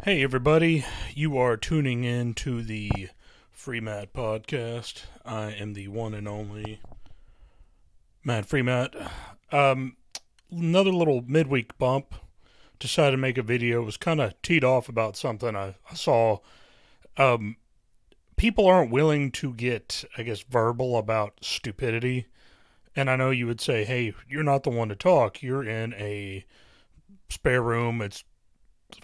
Hey everybody, you are tuning in to the Free Matt podcast. I am the one and only Matt Free Matt. Another little midweek bump. Decided to make a video. It was kind of teed off about something I saw. Um, People aren't willing to get, I guess, verbal about stupidity. And I know you would say, hey, you're not the one to talk. You're in a spare room. It's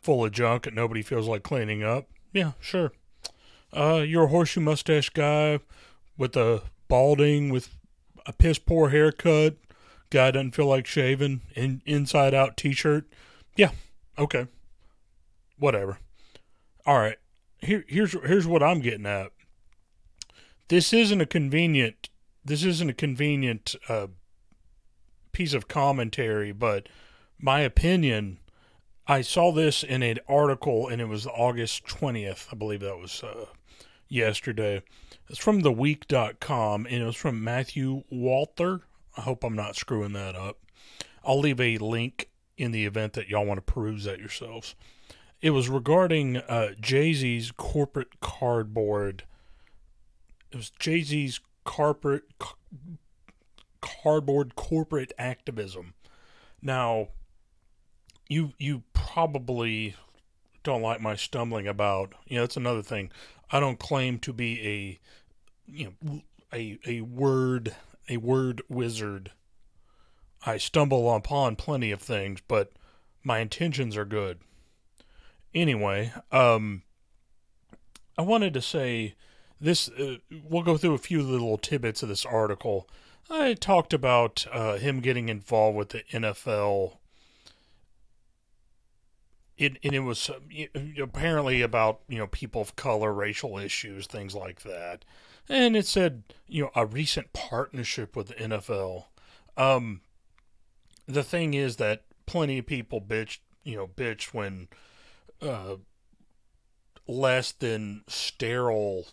full of junk and nobody feels like cleaning up. Yeah, sure. You're a horseshoe mustache guy with a balding with a piss poor haircut. Guy doesn't feel like shaving. Inside out T-shirt. Yeah, okay, whatever. All right. Here's what I'm getting at. This isn't a convenient. This isn't a convenient piece of commentary, but my opinion. I saw this in an article, and it was August 20th. I believe that was yesterday. It's from theweek.com, and it was from Matthew Walther. I hope I'm not screwing that up. I'll leave a link in the event that y'all want to peruse that yourselves. It was regarding JayZ's corporate cardboard. It was JayZ's cardboard corporate activism. Now, you probably don't like my stumbling about. That's another thing. I don't claim to be a word wizard. I stumble upon plenty of things, but my intentions are good. Anyway, I wanted to say this. We'll go through a few little tidbits of this article. I talked about him getting involved with the NFL. It was apparently about people of color, racial issues, things like that, and it said a recent partnership with the NFL. Um, the thing is that plenty of people bitch when uh, less than sterile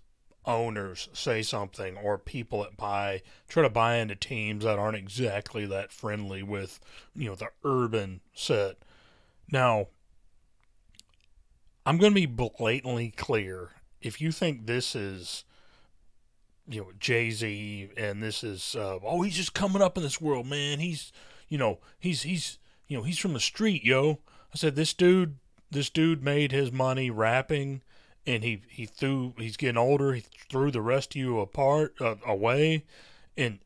owners say something, or people that try to buy into teams that aren't exactly that friendly with the urban set. Now, I'm going to be blatantly clear. If you think this is, JayZ, and this is, he's just coming up in this world, man. He's from the street, yo. I said, this dude made his money rapping, and he's getting older. He threw the rest of you away. And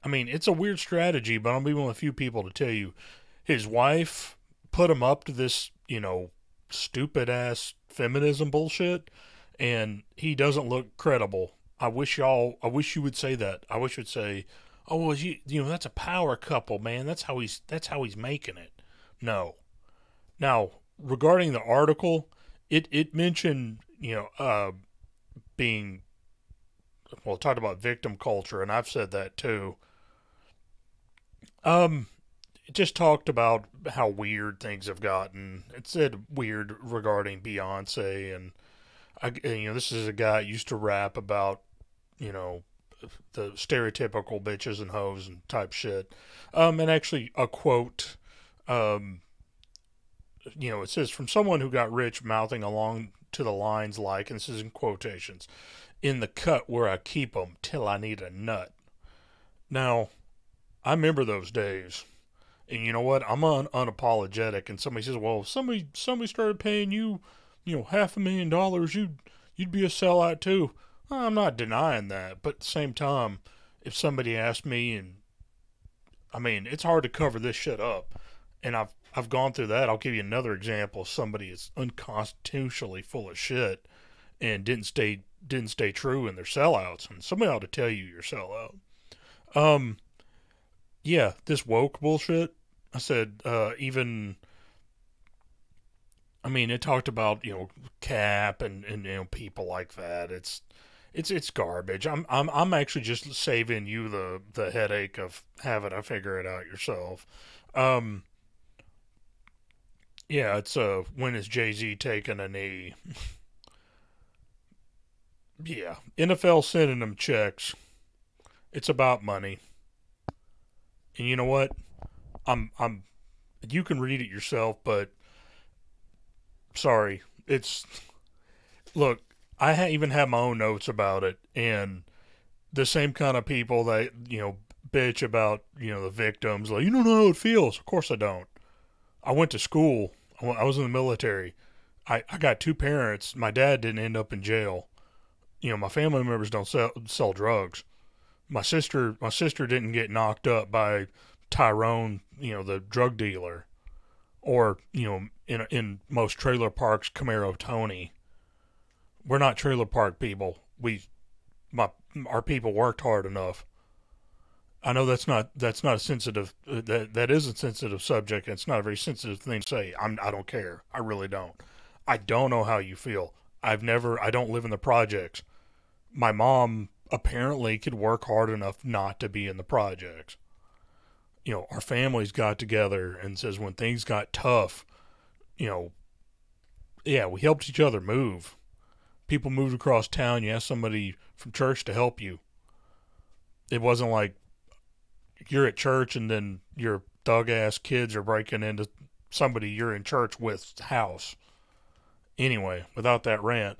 I mean, it's a weird strategy, but I'm be one of the few people to tell you, his wife put him up to this, stupid ass feminism bullshit, and he doesn't look credible. I wish you would say that. I wish you'd say, "Oh, well, that's a power couple, man. That's how he's making it." No. Now, regarding the article, it mentioned, being, well, it talked about victim culture, and I've said that too. Um it just talked about how weird things have gotten. It said weird regarding Beyonce, and this is a guy who used to rap about you know the stereotypical bitches and hoes and type shit. And actually a quote. Um, it says from someone who got rich, mouthing along to the lines like, and this is in quotations, "In the cut where I keep 'em till I need a nut." Now, I remember those days. And you know what? I'm unapologetic. And somebody says, "Well, if somebody started paying you, $500,000, you'd be a sellout too." Well, I'm not denying that, but at the same time, if somebody asked me, and I mean, it's hard to cover this shit up, and I've gone through that. I'll give you another example of somebody that's unconstitutionally full of shit and didn't stay true in their sellouts, and somebody ought to tell you you're a sellout. Um, yeah, this woke bullshit. I said, even, I mean, it talked about Cap and people like that. It's garbage. I'm actually just saving you the headache of having to figure it out yourself. Um, yeah, it's when is JayZ taking a knee? Yeah, NFL sending them checks. It's about money, and you know what? I'm you can read it yourself, but sorry, it's look. Even have my own notes about it, and the same kind of people that bitch about the victims. Like, you don't know how it feels. Of course I don't. I went to school. I was in the military. I got two parents. My dad didn't end up in jail. My family members don't sell drugs. My sister didn't get knocked up by Tyrone, the drug dealer, or in most trailer parks, Camaro Tony. We're not trailer park people. Our people worked hard enough. I know that's not a sensitive that is a sensitive subject. And it's not a very sensitive thing to say. I don't care. I really don't. I don't know how you feel. I don't live in the projects. My mom apparently could work hard enough not to be in the projects. Our families got together and says when things got tough, yeah, we helped each other move. People moved across town. You asked somebody from church to help you. It wasn't like you're at church and then your thug ass kids are breaking into somebody you're in church with's house. Anyway, without that rant,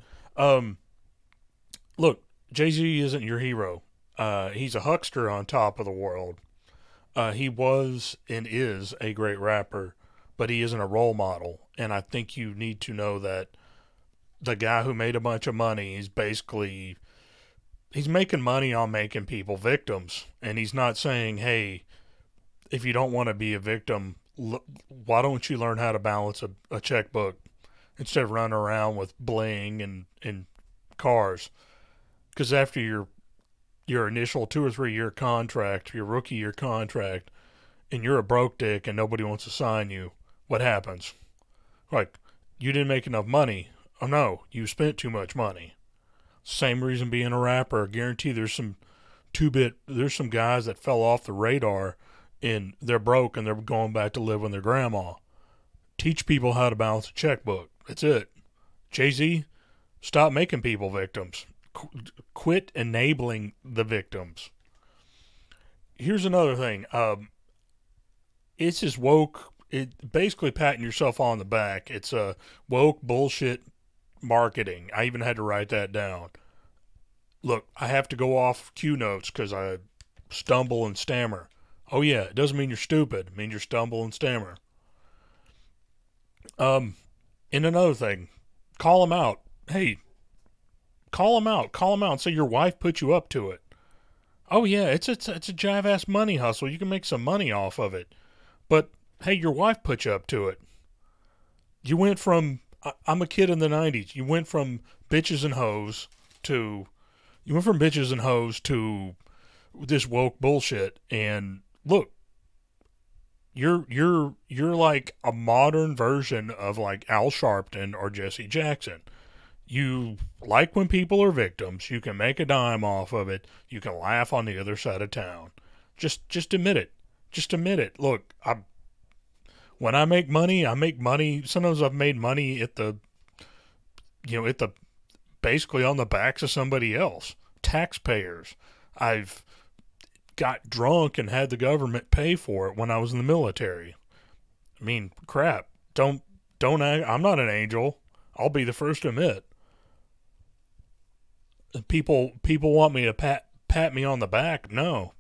look, JayZ isn't your hero. He's a huckster on top of the world. He was and is a great rapper, but he isn't a role model. And I think you need to know that the guy who made a bunch of money is basically he's making money on making people victims. And he's not saying, hey, if you don't want to be a victim, why don't you learn how to balance a checkbook instead of running around with bling and cars? Because after your initial 2 or 3 year contract, your rookie year contract, and you're a broke dick and nobody wants to sign you, what happens? Like, you didn't make enough money. Oh no, you spent too much money. Same reason being a rapper. I guarantee there's some guys that fell off the radar and they're broke and they're going back to live with their grandma. Teach people how to balance a checkbook. That's it. JayZ, stop making people victims. Quit enabling the victims. Here's another thing. It's just woke. It basically patting yourself on the back. It's a woke bullshit marketing. I even had to write that down. Look, I have to go off cue notes because I stumble and stammer. Oh yeah, it doesn't mean you're stupid. It means you stumble and stammer. And another thing, call them out. Hey, call them out. Call them out and say your wife put you up to it. Oh yeah, it's a jive ass money hustle. You can make some money off of it. But hey, your wife put you up to it. You went from I'm a kid in the 90s. You went from bitches and hoes to this woke bullshit. And look, you're like a modern version of like Al Sharpton or Jesse Jackson. You like when people are victims. You can make a dime off of it. You can laugh on the other side of town. Just admit it. Just admit it. Look, when I make money, I make money. Sometimes I've made money at the basically on the backs of somebody else, taxpayers. I've got drunk and had the government pay for it when I was in the military. I mean, crap. Don't act. I'm not an angel. I'll be the first to admit. People want me to pat me on the back. No,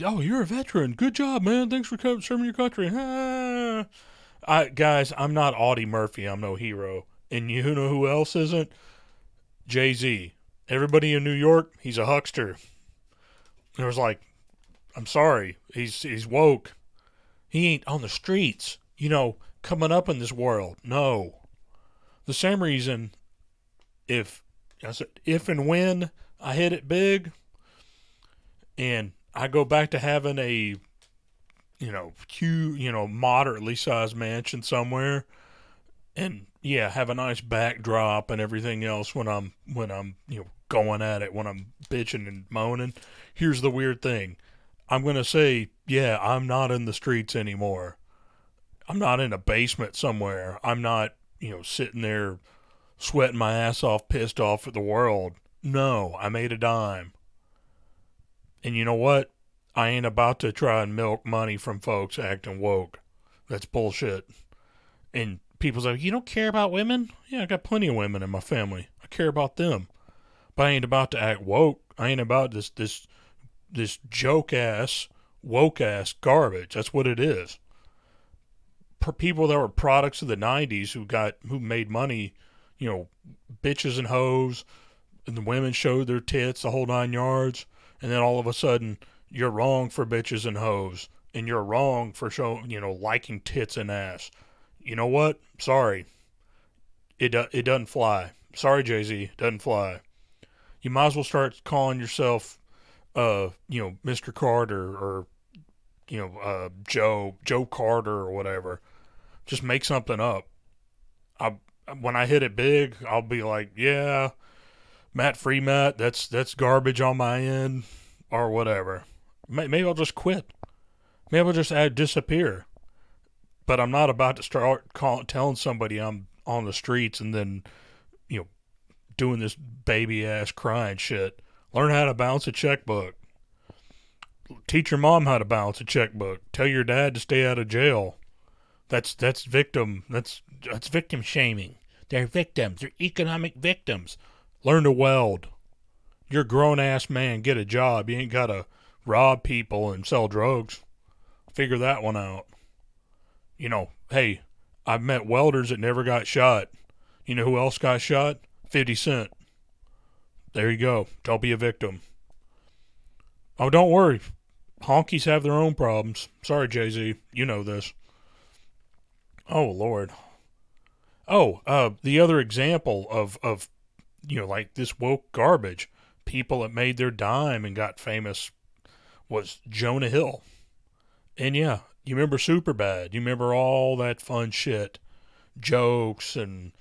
oh, you're a veteran. Good job, man. Thanks for serving your country. Guys, I'm not Audie Murphy. I'm no hero. And you know who else isn't? JayZ. Everybody in New York, he's a huckster. It was like, I'm sorry, he's woke. He ain't on the streets, coming up in this world. No. The same reason, if and when I hit it big, and I go back to having a, moderately sized mansion somewhere, and yeah, have a nice backdrop and everything else when I'm going at it, when I'm bitching and moaning. Here's the weird thing. I'm going to say, yeah, I'm not in the streets anymore. I'm not in a basement somewhere. I'm not, sitting there sweating my ass off, pissed off at the world. No, I made a dime. And you know what? I ain't about to try and milk money from folks acting woke. That's bullshit. And People's like, you don't care about women? Yeah, I got plenty of women in my family. I care about them. But I ain't about to act woke. I ain't about this joke ass, woke ass garbage. That's what it is. People that were products of the '90s who made money, bitches and hoes, and the women showed their tits, the whole 9 yards, and then all of a sudden you're wrong for bitches and hoes, and you're wrong for liking tits and ass. You know what? Sorry, it doesn't fly. Sorry, JayZ, it doesn't fly. You might as well start calling yourself, Mr. Carter or Joe Carter or whatever. Just make something up. When I hit it big, I'll be like, yeah, Matt Free Matt, that's garbage on my end, or whatever. Maybe I'll just quit. Maybe I'll just disappear. But I'm not about to start telling somebody I'm on the streets and then, doing this baby ass crying shit. Learn how to balance a checkbook. Teach your mom how to balance a checkbook. Tell your dad to stay out of jail. That's victim shaming. They're victims. They're economic victims. Learn to weld. You're a grown ass man. Get a job. You ain't gotta rob people and sell drugs. Figure that one out. Hey, I've met welders that never got shot. You know who else got shot? 50 Cent. There you go. Don't be a victim. Oh, don't worry. Honkies have their own problems. Sorry, JayZ. You know this. Oh, Lord. Oh, the other example of like this woke garbage, people that made their dime and got famous, was Jonah Hill. And yeah, you remember Superbad. You remember all that fun shit. Jokes and,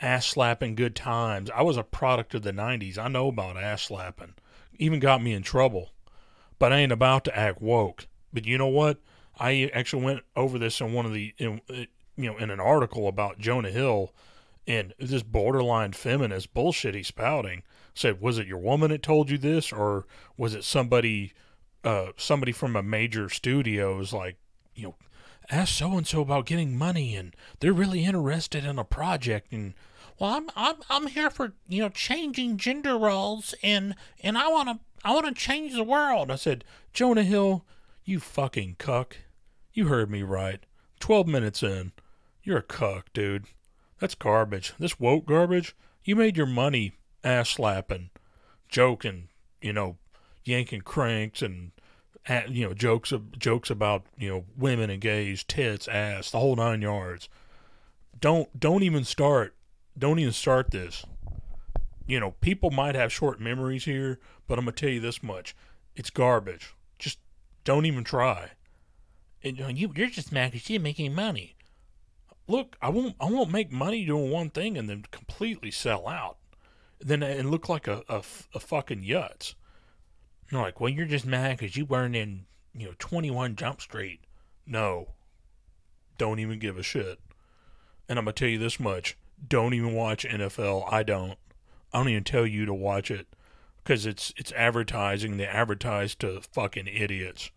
ass slapping good times. I was a product of the 90s. I know about ass slapping. Even got me in trouble. But I ain't about to act woke. But you know what? I actually went over this in in an article about Jonah Hill and this borderline feminist bullshit he's spouting. Said, was it your woman that told you this, or was it somebody from a major studio is like, ask so and so about getting money, and they're really interested in a project, and well, I'm here for changing gender roles, and I wanna change the world. I said, Jonah Hill, you fucking cuck. You heard me right. 12 minutes in, you're a cuck, dude. That's garbage. This woke garbage. You made your money ass slapping, joking, yanking cranks and jokes about women and gays, tits, ass, the whole 9 yards. Don't even start this. People might have short memories here, but I'm gonna tell you this much: it's garbage. Just don't even try. And you're just mad because you're making money. Look, I won't make money doing one thing and then completely sell out, and look like a fucking yutz. You're like, well, you're just mad because you weren't in 21 Jump Street. No, don't even give a shit. And I'm gonna tell you this much: don't even watch NFL. I don't even tell you to watch it because it's advertising. They advertise to fucking idiots.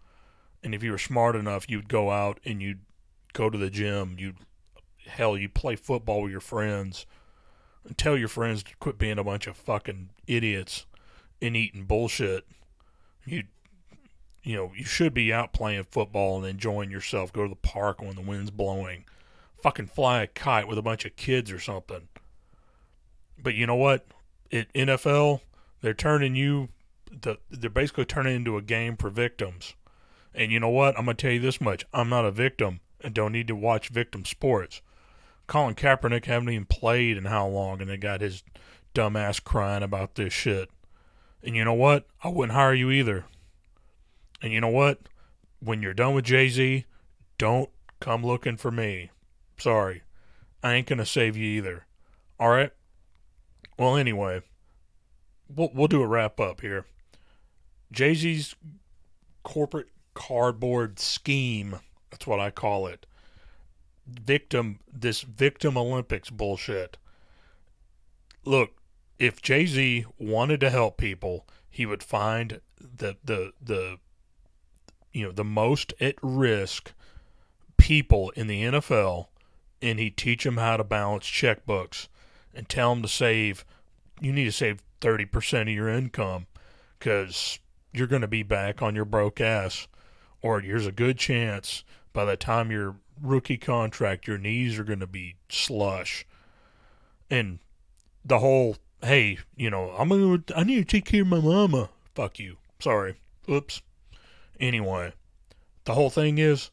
And if you were smart enough, you'd go out and you'd go to the gym. You'd play football with your friends and tell your friends to quit being a bunch of fucking idiots and eating bullshit. You should be out playing football and enjoying yourself. Go to the park when the wind's blowing. Fucking fly a kite with a bunch of kids or something. But you know what? At NFL, they're basically turning into a game for victims. And you know what? I'm going to tell you this much. I'm not a victim and don't need to watch victim sports. Colin Kaepernick haven't even played in how long, and they got his dumb ass crying about this shit. And you know what? I wouldn't hire you either. And you know what? When you're done with JayZ, don't come looking for me. Sorry. I ain't going to save you either. Alright? Well, anyway, we'll do a wrap up here. JayZ's corporate cardboard scheme, that's what I call it. This victim Olympics bullshit. Look, if JayZ wanted to help people, he would find the most at risk people in the NFL and he'd teach them how to balance checkbooks and tell them to save. You need to save 30% of your income because you're going to be back on your broke ass, or there's a good chance by the time your rookie contract, your knees are going to be slush. And the whole, hey, I need to take care of my mama. Fuck you. Sorry. Oops. Anyway, the whole thing is,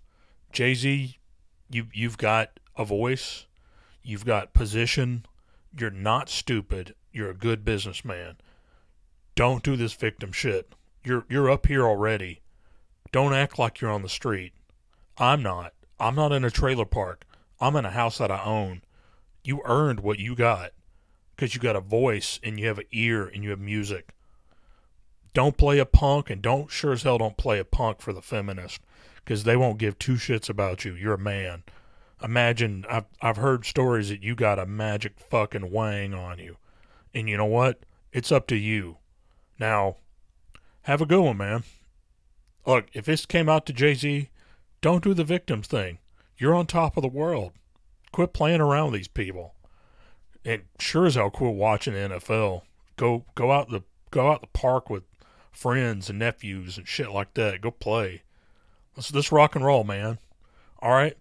JayZ, you've got a voice, you've got position, you're not stupid, you're a good businessman. Don't do this victim shit. You're up here already. Don't act like you're on the street. I'm not. I'm not in a trailer park. I'm in a house that I own. You earned what you got because you got a voice and you have an ear and you have music. Don't play a punk, and sure as hell don't play a punk for the feminist, because they won't give two shits about you. You're a man. Imagine, I've heard stories that you got a magic fucking wang on you. And you know what? It's up to you. Now, have a good one, man. Look, if this came out to JayZ, don't do the victims thing. You're on top of the world. Quit playing around with these people. And sure as hell quit watching the NFL. Go out the park with friends and nephews and shit like that. Go play. Let's rock and roll, man. All right.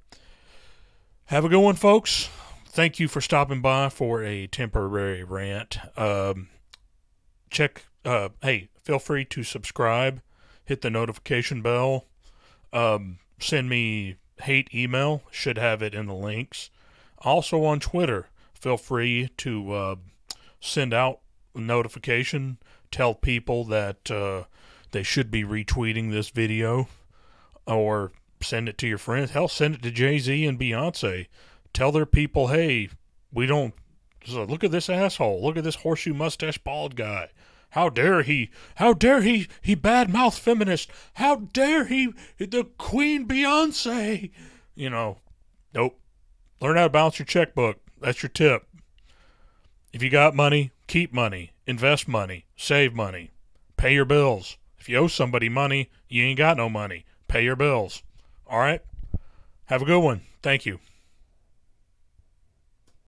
Have a good one, folks. Thank you for stopping by for a temporary rant. Hey, feel free to subscribe. Hit the notification bell. Send me hate email. Should have it in the links. Also on Twitter. Feel free to send out a notification. Tell people that they should be retweeting this video, or send it to your friends. Hell, send it to JayZ and Beyonce. Tell their people, hey, look at this asshole. Look at this horseshoe mustache bald guy. How dare he badmouth feminist. How dare the Queen Beyonce. Nope. Learn how to balance your checkbook. That's your tip. If you got money, keep money. Invest money. Save money. Pay your bills. If you owe somebody money, you ain't got no money. Pay your bills. All right? Have a good one. Thank you.